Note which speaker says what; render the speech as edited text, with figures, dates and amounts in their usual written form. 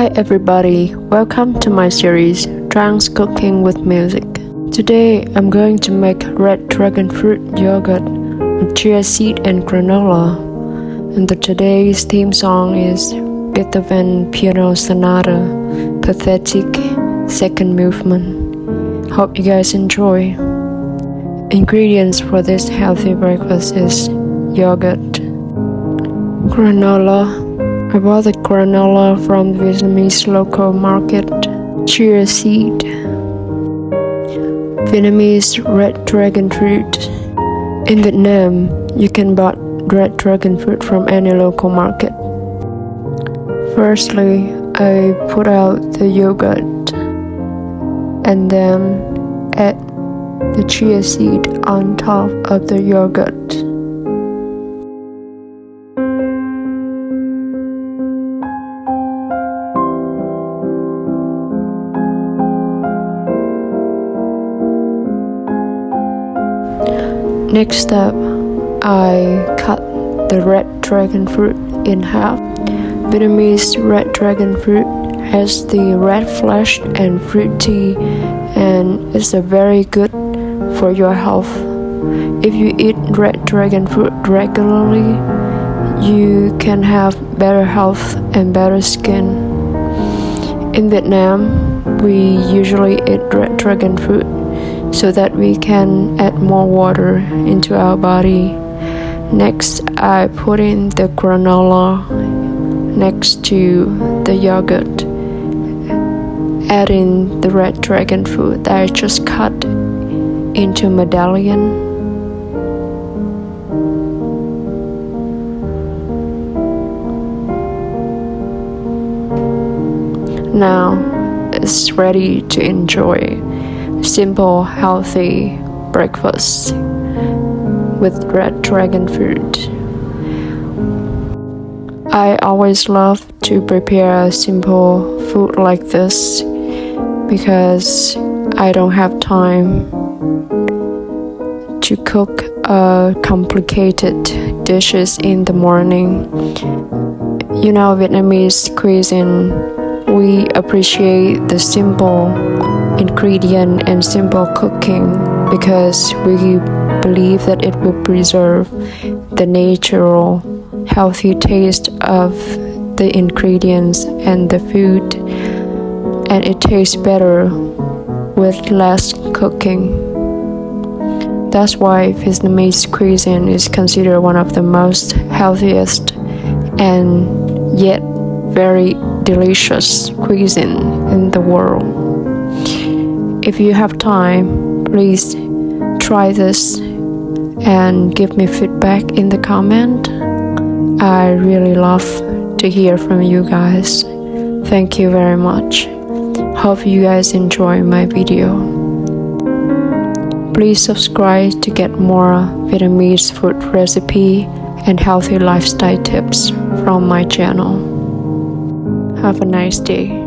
Speaker 1: Hi everybody, welcome to my series Trans Cooking with Music. Today I'm going to make red dragon fruit yogurt with chia seed and granola. And today's theme song is Beethoven Piano Sonata, Pathetic Second Movement. Hope you guys enjoy. Ingredients for this healthy breakfast is yogurt, granola. I bought the granola from the Vietnamese local market, chia seed, Vietnamese red dragon fruit. In Vietnam, you can buy red dragon fruit from any local market. Firstly, I put out the yogurt and then add the chia seed on top of the yogurt. Next step, I cut the red dragon fruit in half. Vietnamese red dragon fruit has the red flesh and fruity and is very good for your health. If you eat red dragon fruit regularly, you can have better health and better skin. In Vietnam, we usually eat red dragon fruit so that we can add more water into our body. Next, I put in the granola next to the yogurt, add in the red dragon fruit that I just cut into medallion. Now it's ready to enjoy. Simple, healthy breakfast with red dragon fruit. I always love to prepare a simple food like this because I don't have time to cook complicated dishes in the morning. You know, Vietnamese cuisine, we appreciate the simple ingredient and simple cooking because we believe that it will preserve the natural healthy taste of the ingredients and the food, and it tastes better with less cooking. That's why Vietnamese cuisine is considered one of the most healthiest and yet very delicious cuisine in the world. If you have time, please try this and give me feedback in the comment. I really love to hear from you guys. Thank you very much. Hope you guys enjoy my video. Please subscribe to get more Vietnamese food recipe and healthy lifestyle tips from my channel. Have a nice day.